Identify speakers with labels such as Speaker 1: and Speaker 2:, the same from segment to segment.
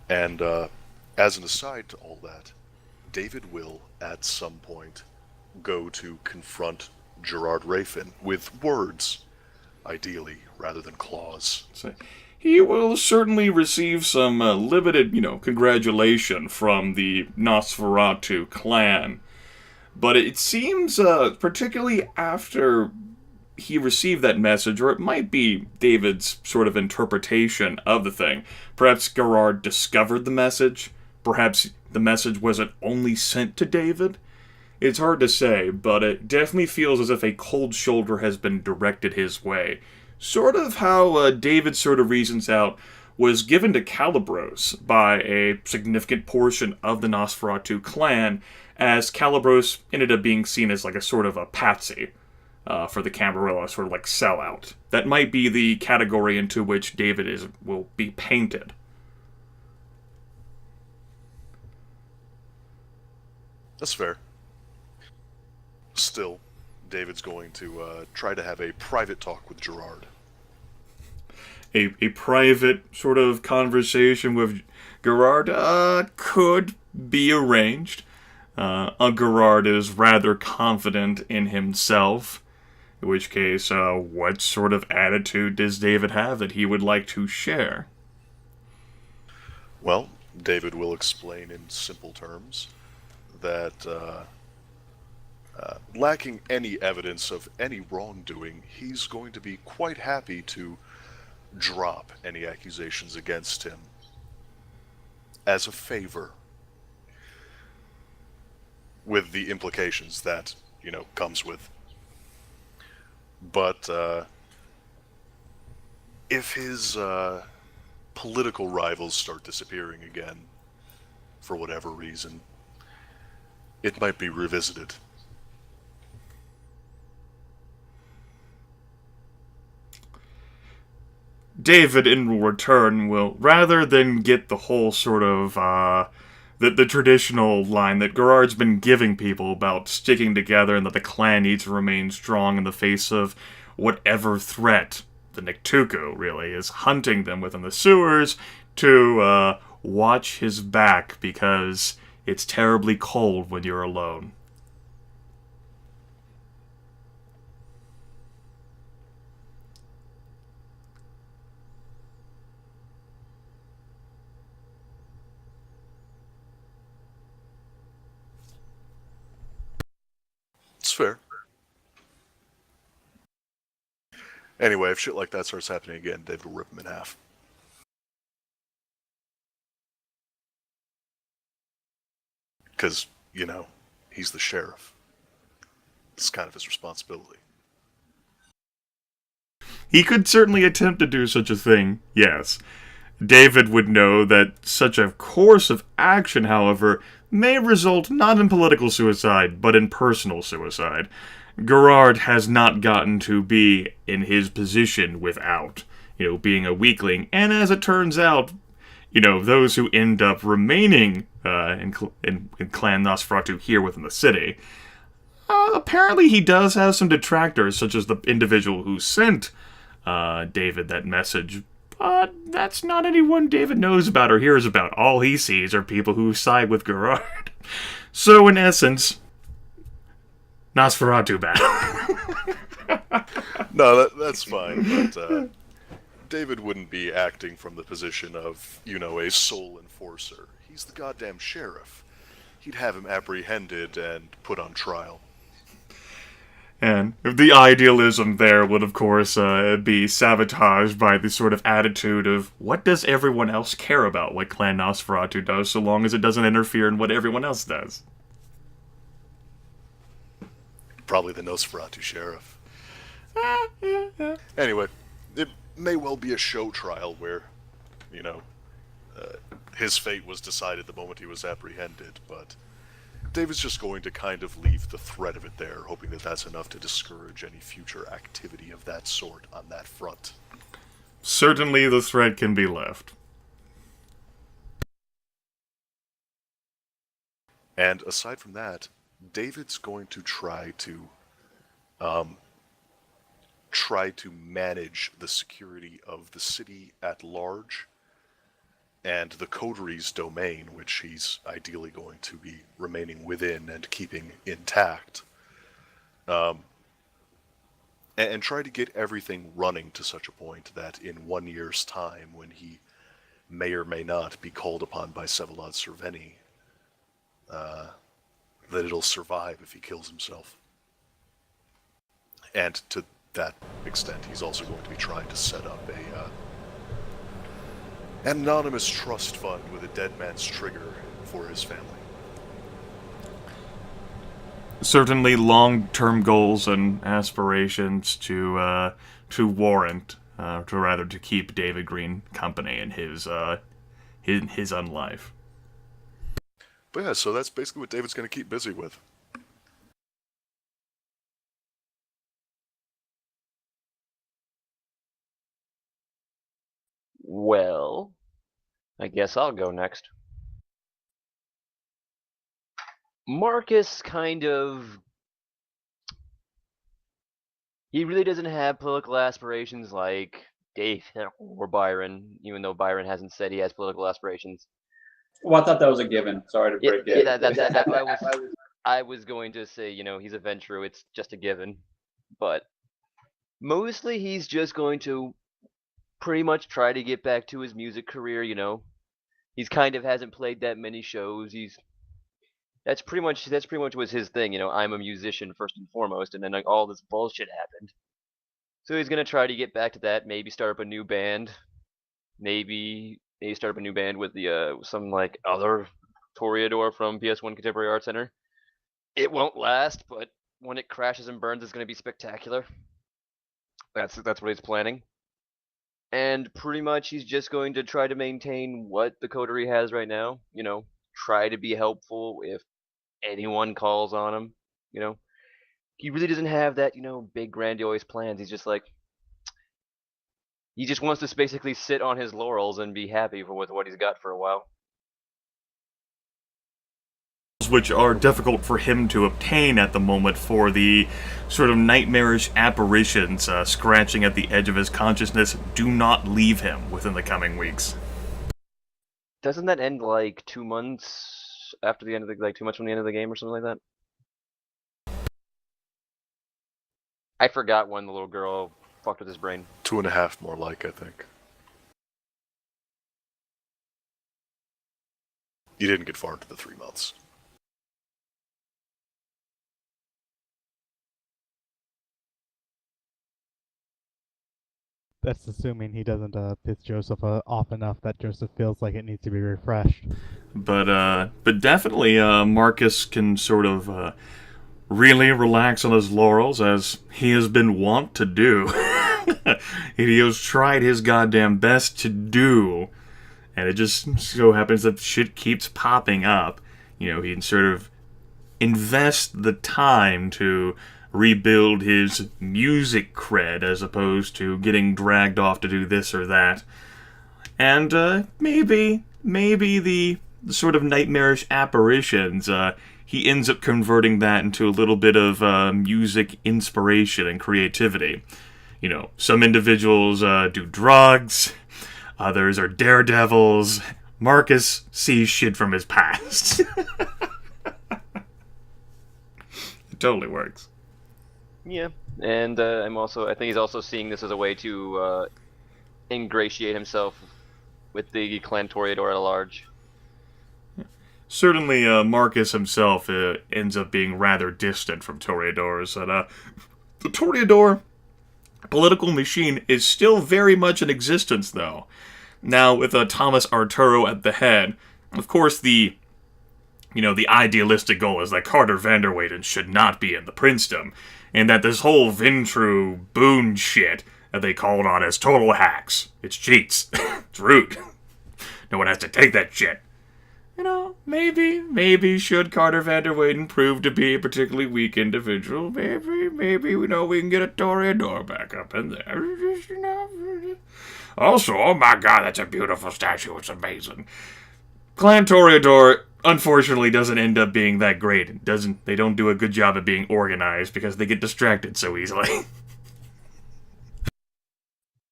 Speaker 1: And as an aside to all that, David will, at some point, go to confront Gerard Rafin with words, ideally, rather than claws.
Speaker 2: So he will certainly receive some limited, congratulation from the Nosferatu clan. But it seems, particularly after he received that message, or it might be David's sort of interpretation of the thing. Perhaps Gerard discovered the message. Perhaps the message wasn't only sent to David. It's hard to say, but it definitely feels as if a cold shoulder has been directed his way. Sort of how David sort of reasons out was given to Calibros by a significant portion of the Nosferatu clan, as Calibros ended up being seen as like a sort of a patsy for the Camarilla, sort of like sellout. That might be the category into which David will be painted.
Speaker 1: That's fair. Still, David's going to try to have a private talk with Gerard.
Speaker 2: A private sort of conversation with Gerard could be arranged. Gerard is rather confident in himself. In which case, what sort of attitude does David have that he would like to share?
Speaker 1: Well, David will explain in simple terms that, lacking any evidence of any wrongdoing, he's going to be quite happy to drop any accusations against him as a favor, with the implications that, comes with. But if his political rivals start disappearing again, for whatever reason, it might be revisited.
Speaker 2: David, in return, will, rather than get the whole sort of, the traditional line that Gerard's been giving people about sticking together and that the clan needs to remain strong in the face of whatever threat the Niktuku really is hunting them within the sewers, to watch his back because it's terribly cold when you're alone.
Speaker 1: It's fair. Anyway, if shit like that starts happening again, David will rip him in half. Because, he's the sheriff. It's kind of his responsibility.
Speaker 2: He could certainly attempt to do such a thing, yes. David would know that such a course of action, however, may result not in political suicide, but in personal suicide. Gerard has not gotten to be in his position without, being a weakling, and as it turns out, those who end up remaining in Clan Nosferatu here within the city, apparently he does have some detractors, such as the individual who sent David that message. But that's not anyone David knows about or hears about. All he sees are people who side with Gerard. So, in essence, Nosferatu bad.
Speaker 1: No, that's fine, but David wouldn't be acting from the position of, a sole enforcer. He's the goddamn sheriff. He'd have him apprehended and put on trial.
Speaker 2: And the idealism there would, of course, be sabotaged by the sort of attitude of what does everyone else care about what Clan Nosferatu does, so long as it doesn't interfere in what everyone else does.
Speaker 1: Probably the Nosferatu sheriff. Anyway, it may well be a show trial where, his fate was decided the moment he was apprehended, but David's just going to kind of leave the threat of it there, hoping that that's enough to discourage any future activity of that sort on that front.
Speaker 2: Certainly the threat can be left.
Speaker 1: And aside from that, David's going to try to manage the security of the city at large and the coteries domain, which he's ideally going to be remaining within and keeping intact, and try to get everything running to such a point that in 1 year's time, when he may or may not be called upon by Vsevolod Cerveni, that it'll survive if he kills himself. And to that extent, he's also going to be trying to set up an anonymous trust fund with a dead man's trigger for his family.
Speaker 2: Certainly long-term goals and aspirations to warrant, to keep David Green company in his own life.
Speaker 1: But yeah, so that's basically what David's going to keep busy with.
Speaker 3: Well, I guess I'll go next. Marcus he really doesn't have political aspirations like Dave or Byron, even though Byron hasn't said he has political aspirations.
Speaker 4: Well, I thought that was a given. Sorry to break it.
Speaker 3: Yeah, I was going to say, he's a venture, it's just a given. But mostly he's just going to pretty much try to get back to his music career, He's kind of hasn't played that many shows. That's pretty much was his thing, I'm a musician first and foremost, and then like all this bullshit happened. So he's gonna try to get back to that, maybe start up a new band. Maybe start up a new band with the some like other Toreador from PS1 Contemporary Art Center. It won't last, but when it crashes and burns, it's gonna be spectacular. That's what he's planning. And pretty much he's just going to try to maintain what the coterie has right now. Try to be helpful if anyone calls on him. He really doesn't have that, big grandiose plans. He's just like, he just wants to basically sit on his laurels and be happy with what he's got for a while.
Speaker 2: Which are difficult for him to obtain at the moment for the sort of nightmarish apparitions scratching at the edge of his consciousness do not leave him within the coming weeks.
Speaker 3: Doesn't that end like 2 months after the end of 2 months from the end of the game or something like that? I forgot when the little girl fucked with his brain.
Speaker 1: 2.5 more like, I think. You didn't get far into the 3 months.
Speaker 5: That's assuming he doesn't piss Joseph off enough that Joseph feels like it needs to be refreshed.
Speaker 2: But definitely Marcus can sort of really relax on his laurels, as he has been wont to do. He has tried his goddamn best to do, and it just so happens that shit keeps popping up. He can sort of invest the time to rebuild his music cred as opposed to getting dragged off to do this or that. And maybe the sort of nightmarish apparitions, he ends up converting that into a little bit of music inspiration and creativity. Some individuals do drugs, others are daredevils. Marcus sees shit from his past. It totally works.
Speaker 3: Yeah, and I think he's also seeing this as a way to ingratiate himself with the clan Toreador at large.
Speaker 2: Certainly, Marcus himself ends up being rather distant from Toreadors. And the Toreador political machine is still very much in existence, though. Now, with Thomas Arturo at the head, of course, the idealistic goal is that Carter Vanderweyden should not be in the princedom, and that this whole Vintru Boone shit that they called on as total hacks. It's cheats. It's rude. No one has to take that shit. Maybe should Carter Vanderweyden prove to be a particularly weak individual, maybe, we can get a Toreador back up in there. Also, oh my god, that's a beautiful statue, it's amazing. Clan Toreador, unfortunately, doesn't end up being that great. They don't do a good job at being organized because they get distracted so easily.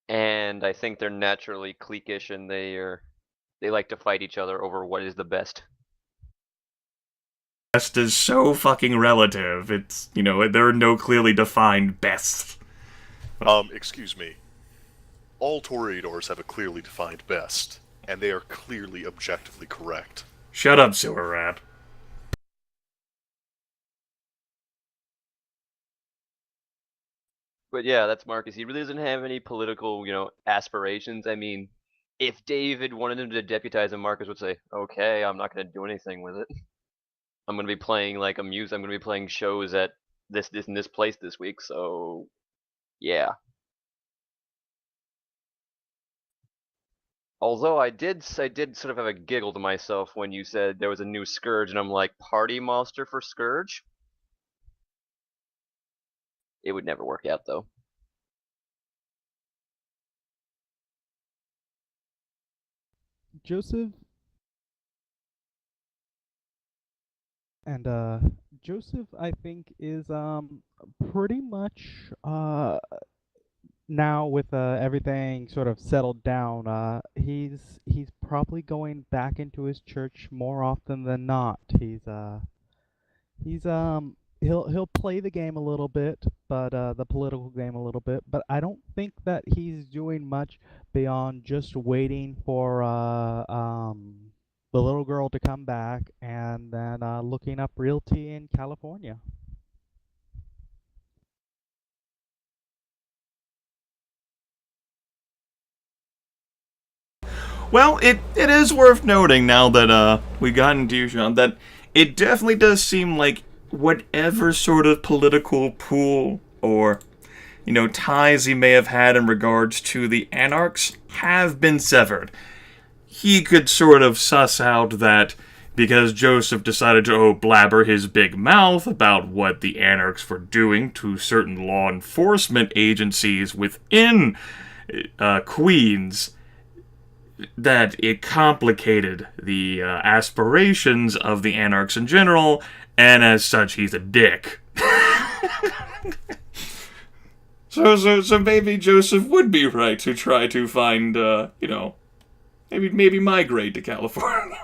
Speaker 3: And I think they're naturally cliquish, and they are They like to fight each other over what is the best.
Speaker 2: Best is so fucking relative. It's, there are no clearly defined bests.
Speaker 1: Excuse me. All Toreadors have a clearly defined best, and they are clearly objectively correct.
Speaker 2: Shut up, sewer rat.
Speaker 3: But yeah, that's Marcus. He really doesn't have any political, aspirations. I mean, if David wanted him to deputize him, Marcus would say, "Okay, I'm not going to do anything with it. I'm going to be playing I'm going to be playing shows at this and this place this week." So, yeah. Although I did sort of have a giggle to myself when you said there was a new Scourge, and I'm like, party monster for Scourge? It would never work out, though.
Speaker 5: Joseph and Joseph, I think, is pretty much now with everything sort of settled down. He's probably going back into his church more often than not. He's he'll play the game a little bit, but the political game a little bit, but I don't think that he's doing much beyond just waiting for the little girl to come back and then looking up realty in California.
Speaker 2: Well, it is worth noting now that we got into you, Sean, that it definitely does seem like whatever sort of political pool or, ties he may have had in regards to the Anarchs have been severed. He could sort of suss out that because Joseph decided to blabber his big mouth about what the Anarchs were doing to certain law enforcement agencies within Queens, that it complicated the aspirations of the Anarchs in general, and as such, he's a dick. So maybe Joseph would be right to try to find, maybe migrate to California.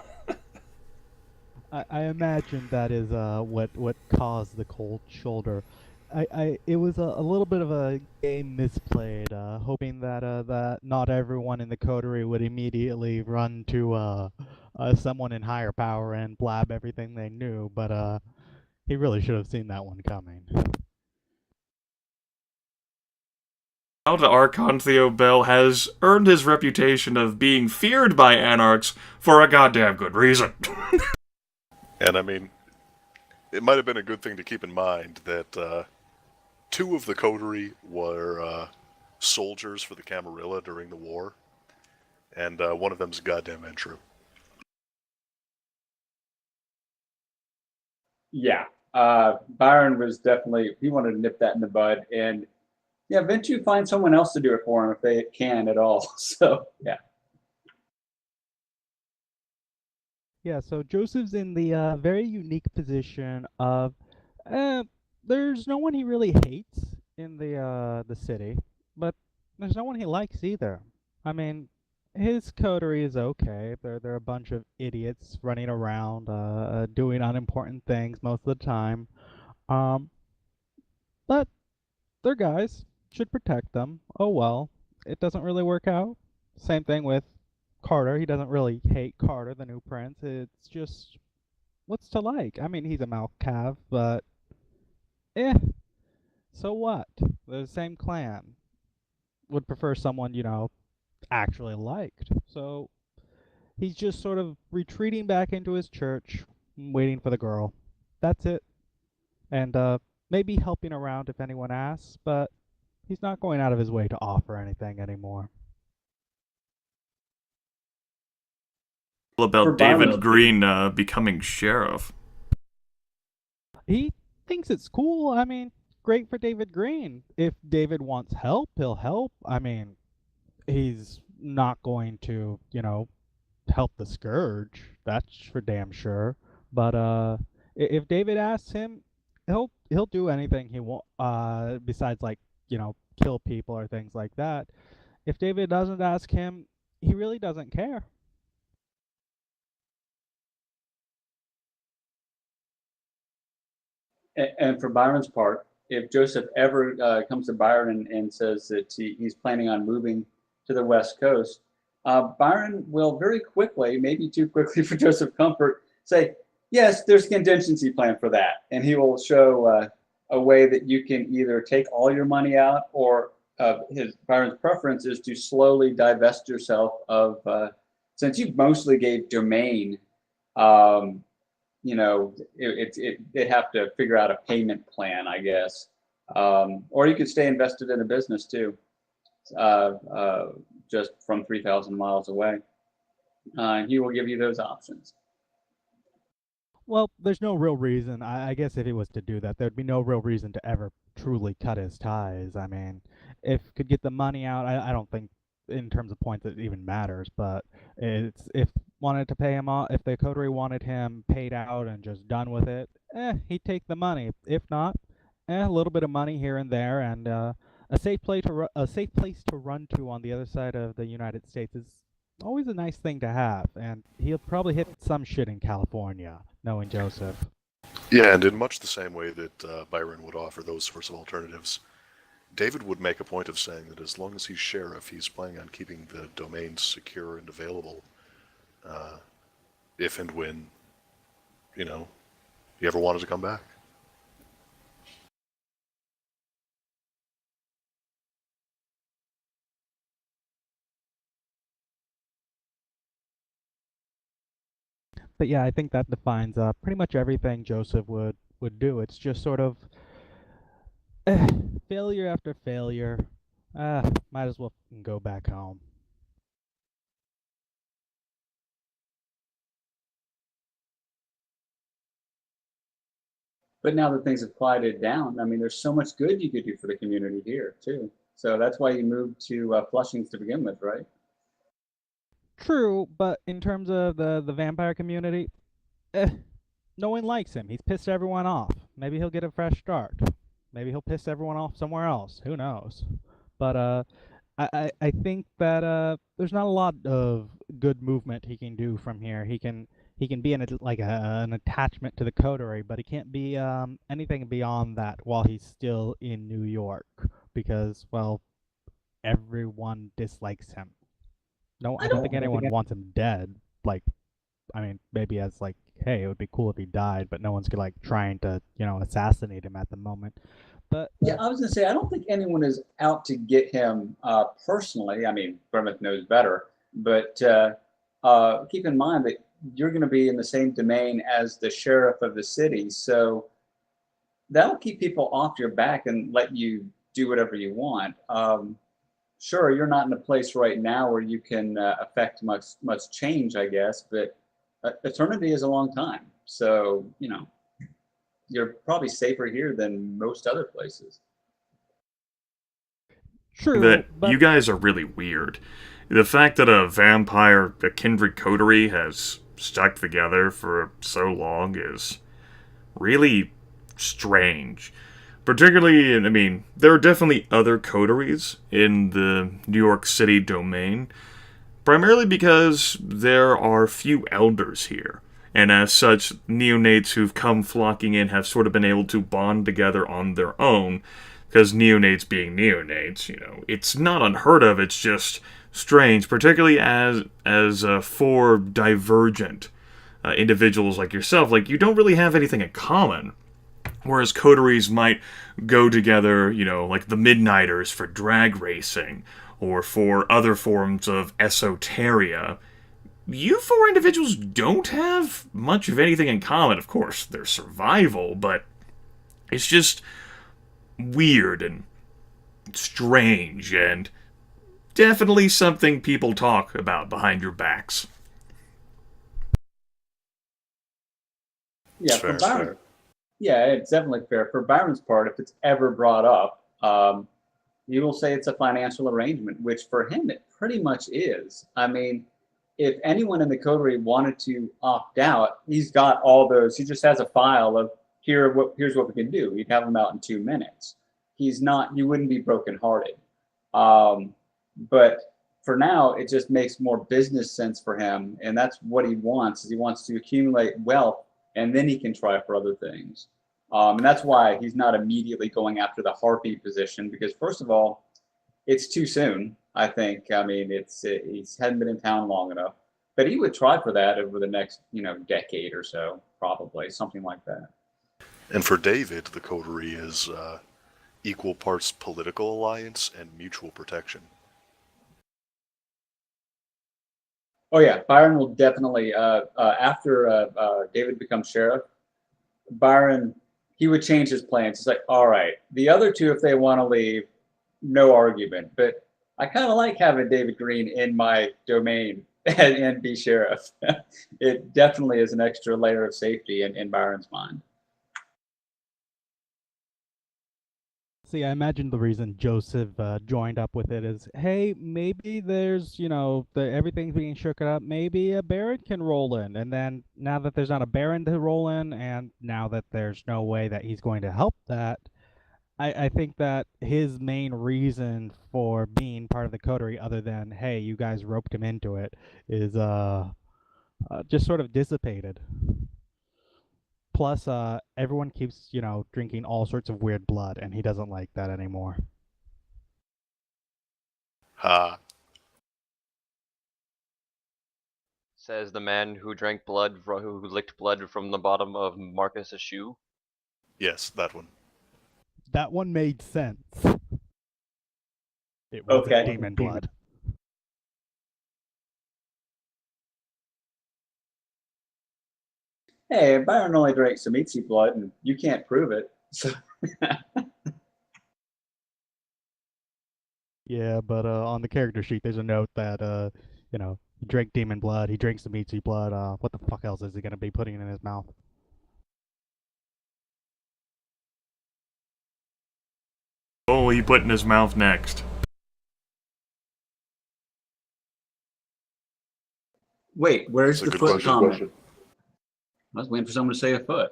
Speaker 5: I imagine that is what caused the cold shoulder. It was a little bit of a game misplayed, hoping that that not everyone in the coterie would immediately run to someone in higher power and blab everything they knew, but he really should have seen that one coming.
Speaker 2: Alta Archon Theo Bell has earned his reputation of being feared by Anarchs for a goddamn good reason.
Speaker 1: And I mean, it might have been a good thing to keep in mind that two of the coterie were soldiers for the Camarilla during the war, and one of them's a goddamn Entru.
Speaker 4: Yeah, Byron was definitely, he wanted to nip that in the bud, and yeah, Ventu find someone else to do it for him if they can at all. So yeah.
Speaker 5: Yeah, so Joseph's in the very unique position of there's no one he really hates in the city, but there's no one he likes either. I mean, his coterie is okay. They're a bunch of idiots running around doing unimportant things most of the time. Um, but they're guys. Should protect them. Oh well. It doesn't really work out. Same thing with Carter. He doesn't really hate Carter, the new prince. It's just what's to like? I mean, he's a Malcav, but so what? They're the same clan. Would prefer someone, actually liked. So he's just sort of retreating back into his church, waiting for the girl. That's it. And maybe helping around if anyone asks, but he's not going out of his way to offer anything anymore.
Speaker 2: About David Green becoming sheriff.
Speaker 5: He thinks it's cool. I mean, great for David Green. If David wants help, he'll help. I mean, he's not going to, help the Scourge. That's for damn sure. But if David asks him, he'll do anything he wants. Besides kill people or things like that. If David doesn't ask him, he really doesn't care.
Speaker 4: And for Byron's part, if Joseph ever comes to Byron and says that he's planning on moving to the West Coast, Byron will very quickly, maybe too quickly for Joseph Comfort, say, yes, there's a contingency plan for that. And he will show a way that you can either take all your money out, or Byron's preference is to slowly divest yourself of, since you mostly gave domain, you know, they'd have to figure out a payment plan, I guess. Or you could stay invested in a business too, just from 3,000 miles away. He will give you those options.
Speaker 5: Well, there's no real reason. I guess if he was to do that, there'd be no real reason to ever truly cut his ties. I mean, if could get the money out, I don't think in terms of points it even matters. But it's if wanted to pay him off, if the coterie wanted him paid out and just done with it, he'd take the money. If not, a little bit of money here and there, and a safe place to run to on the other side of the United States is always a nice thing to have. And he'll probably hit some shit in California, knowing Joseph.
Speaker 1: Yeah, and in much the same way that Byron would offer those sorts of alternatives, David would make a point of saying that as long as he's sheriff, he's planning on keeping the domains secure and available if and when, you know, he ever wanted to come back.
Speaker 5: But yeah, I think that defines pretty much everything Joseph would do. It's just sort of failure after failure. Might as well go back home.
Speaker 4: But now that things have quieted down, I mean, there's so much good you could do for the community here too. So that's why you moved to Flushings to begin with, right?
Speaker 5: True, but in terms of the vampire community, no one likes him. He's pissed everyone off. Maybe he'll get a fresh start. Maybe he'll piss everyone off somewhere else. Who knows? But I think that there's not a lot of good movement he can do from here. He can be an attachment to the coterie, but he can't be anything beyond that while he's still in New York, because, well, everyone dislikes him. No, I don't think anyone wants him dead. Like, I mean, maybe as like, hey, it would be cool if he died, but no one's like trying to, assassinate him at the moment. But
Speaker 4: yeah, I was gonna say, I don't think anyone is out to get him personally. I mean, Grimith knows better, but keep in mind that you're going to be in the same domain as the sheriff of the city, so that'll keep people off your back and let you do whatever you want. Sure, you're not in a place right now where you can affect much change, I guess, but eternity is a long time. So, you're probably safer here than most other places.
Speaker 5: true,
Speaker 2: That
Speaker 5: but
Speaker 2: you guys are really weird. The fact that a kindred coterie has stuck together for so long is really strange. Particularly, I mean, there are definitely other coteries in the New York City domain, primarily because there are few elders here, and as such, neonates who've come flocking in have sort of been able to bond together on their own, because neonates being neonates, it's not unheard of, it's just strange, particularly as for divergent individuals like yourself, like, you don't really have anything in common. Whereas coteries might go together, like the Midnighters for drag racing, or for other forms of esoteria. You four individuals don't have much of anything in common. Of course, there's survival, but it's just weird and strange, and definitely something people talk about behind your backs.
Speaker 4: Yeah,
Speaker 1: Fair,
Speaker 4: for Byron,
Speaker 1: fair.
Speaker 4: yeah, it's definitely fair. For Byron's part, if it's ever brought up, you will say it's a financial arrangement, which for him it pretty much is. I mean, if anyone in the coterie wanted to opt out, he's got all those. He just has a file of here's what we can do. He'd have them out in 2 minutes. He wouldn't be brokenhearted. But for now, it just makes more business sense for him, and that's what he wants. Is he wants to accumulate wealth, and then he can try for other things. And that's why he's not immediately going after the harpy position, because first of all, it's too soon, I think. I mean, he hadn't been in town long enough. But he would try for that over the next, decade or so, probably, something like that.
Speaker 1: And for David, the coterie is equal parts political alliance and mutual protection.
Speaker 4: Oh yeah, Byron will definitely, after David becomes sheriff, Byron, he would change his plans. It's like, all right, the other two, if they want to leave, no argument. But I kind of like having David Green in my domain and be sheriff. It definitely is an extra layer of safety in Byron's mind.
Speaker 5: See, I imagine the reason Joseph joined up with it is, hey, maybe there's, everything's being shook up. Maybe a Baron can roll in. And then now that there's not a Baron to roll in, and now that there's no way that he's going to help that, I think that his main reason for being part of the coterie, other than, hey, you guys roped him into it, is just sort of dissipated. Plus, everyone keeps, drinking all sorts of weird blood, and he doesn't like that anymore.
Speaker 1: Ha.
Speaker 3: Says the man who drank blood, who licked blood from the bottom of Marcus's shoe.
Speaker 1: Yes, that one.
Speaker 5: That one made sense. It wasn't
Speaker 4: Okay.
Speaker 5: demon blood.
Speaker 4: Hey, Byron only drank Samitsi blood, and you can't prove it. So
Speaker 5: Yeah, but on the character sheet, there's a note that, he drank demon blood, he drinks the Mitsu blood, what the fuck else is he gonna be putting in his mouth?
Speaker 2: What will he put in his mouth next?
Speaker 4: wait, where's
Speaker 1: That's a
Speaker 4: the
Speaker 1: good
Speaker 4: foot
Speaker 1: question.
Speaker 4: comment? I was waiting for someone to say a foot.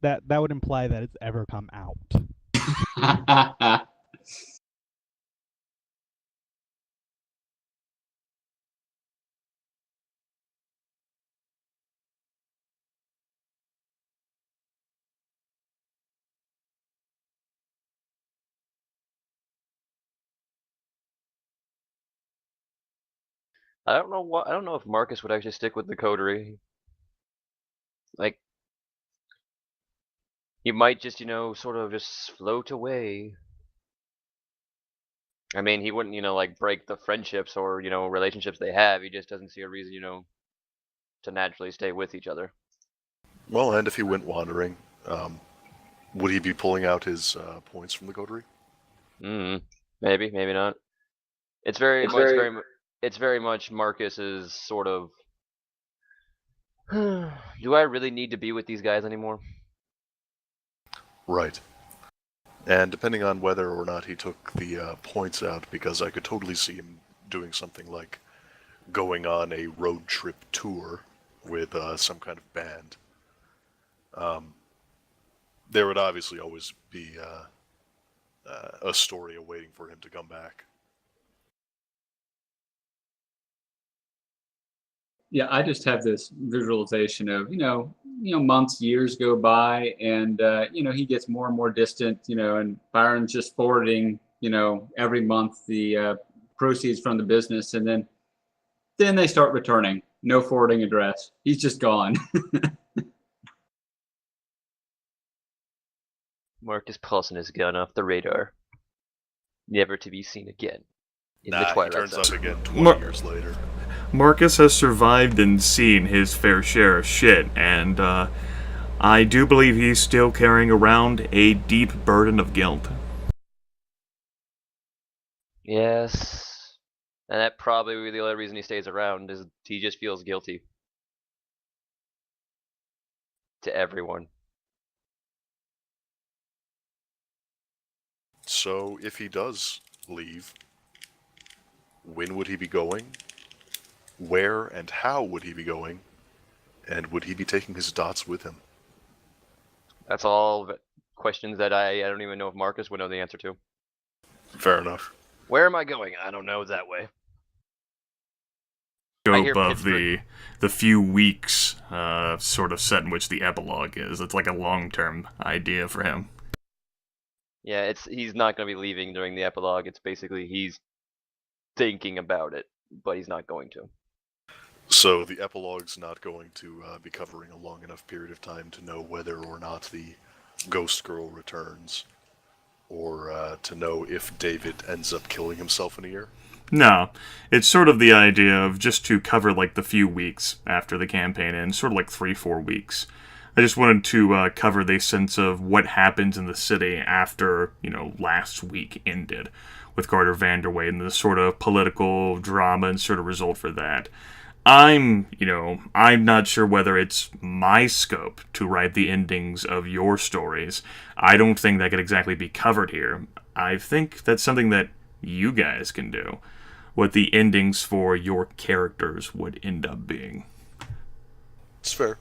Speaker 5: That would imply that it's ever come out.
Speaker 3: I don't know what. I don't know if Marcus would actually stick with the coterie. Like, he might just, sort of just float away. I mean, he wouldn't, like break the friendships or, relationships they have. He just doesn't see a reason, to naturally stay with each other.
Speaker 1: Well, and if he went wandering, would he be pulling out his points from the coterie?
Speaker 3: Maybe, maybe not. It's very much Marcus's sort of. Do I really need to be with these guys anymore?
Speaker 1: Right. And depending on whether or not he took the points out, because I could totally see him doing something like going on a road trip tour with some kind of band. There would obviously always be a story awaiting for him to come back.
Speaker 4: Yeah, I just have this visualization of, months, years go by, and he gets more and more distant, and Byron's just forwarding, every month the proceeds from the business, and then they start returning. No forwarding address. He's just gone.
Speaker 3: Marcus Paulson has gone off the radar, never to be seen again. In the
Speaker 1: He
Speaker 3: Twilight
Speaker 1: turns
Speaker 3: Zone.
Speaker 1: up again 20 years later.
Speaker 2: Marcus has survived and seen his fair share of shit, and I do believe he's still carrying around a deep burden of guilt.
Speaker 3: Yes, and that probably will be the only reason he stays around is he just feels guilty to everyone.
Speaker 1: So if he does leave, when would he be going? Where and how would he be going? And would he be taking his dots with him?
Speaker 3: That's all questions that I don't even know if Marcus would know the answer to.
Speaker 1: Fair enough.
Speaker 3: Where am I going? I don't know that way.
Speaker 2: scope of
Speaker 3: Pittsburgh.
Speaker 2: the few weeks sort of set in which the epilogue is. It's like a long-term idea for him.
Speaker 3: Yeah, he's not going to be leaving during the epilogue. It's basically he's thinking about it, but he's not going to.
Speaker 1: So the epilogue's not going to be covering a long enough period of time to know whether or not the ghost girl returns, or to know if David ends up killing himself in a year?
Speaker 2: No, it's sort of the idea of just to cover like the few weeks after the campaign ends, sort of like 3-4 weeks. I just wanted to cover the sense of what happens in the city after, last week ended with Carter Vanderway and the sort of political drama and sort of result for that. I'm not sure whether it's my scope to write the endings of your stories. I don't think that could exactly be covered here. I think that's something that you guys can do. What the endings for your characters would end up being.
Speaker 1: It's fair.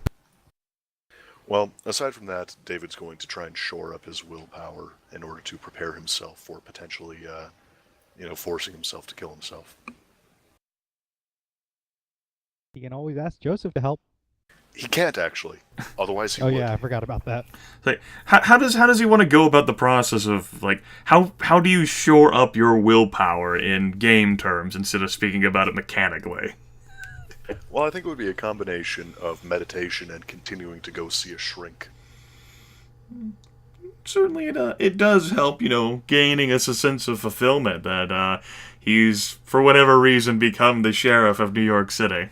Speaker 1: Well, aside from that, David's going to try and shore up his willpower in order to prepare himself for potentially, forcing himself to kill himself.
Speaker 5: You can always ask Joseph to help.
Speaker 1: He can't, actually. Otherwise he
Speaker 5: Oh
Speaker 1: would.
Speaker 5: yeah, I forgot about that.
Speaker 2: Like, how does he want to go about the process of, like, how do you shore up your willpower in game terms instead of speaking about it mechanically?
Speaker 1: Well, I think it would be a combination of meditation and continuing to go see a shrink.
Speaker 2: Certainly it does help, gaining us a sense of fulfillment that he's, for whatever reason, become the sheriff of New York City.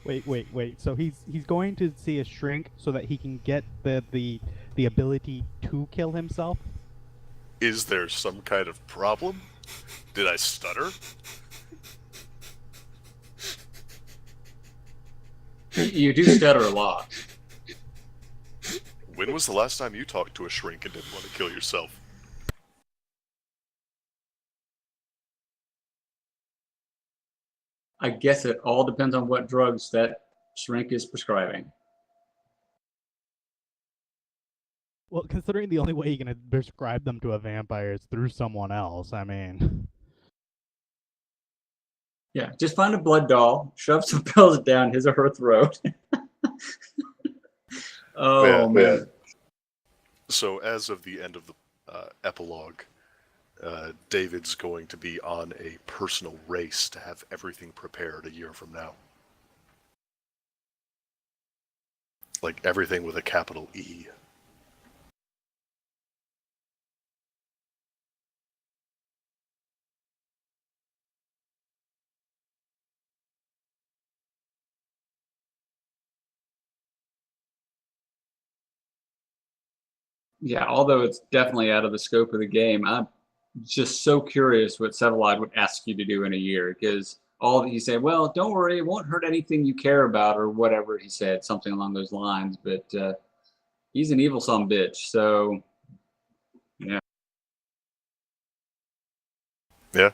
Speaker 5: Wait. So he's going to see a shrink so that he can get the ability to kill himself?
Speaker 1: Is there some kind of problem? Did I stutter?
Speaker 4: You do stutter a lot.
Speaker 1: When was the last time you talked to a shrink and didn't want to kill yourself?
Speaker 4: I guess it all depends on what drugs that shrink is prescribing.
Speaker 5: Well, considering the only way you can prescribe them to a vampire is through someone else, I mean...
Speaker 4: Yeah, just find a blood doll, shove some pills down his or her throat. Oh, man.
Speaker 1: So as of the end of the epilogue, David's going to be on a personal race to have everything prepared a year from now. Like everything with a capital E.
Speaker 4: Yeah, although it's definitely out of the scope of the game, I'm just so curious what Sevalide would ask you to do in a year, because all he said, well, don't worry, it won't hurt anything you care about, or whatever he said, something along those lines. But he's an evil son bitch, so yeah.
Speaker 1: Yeah.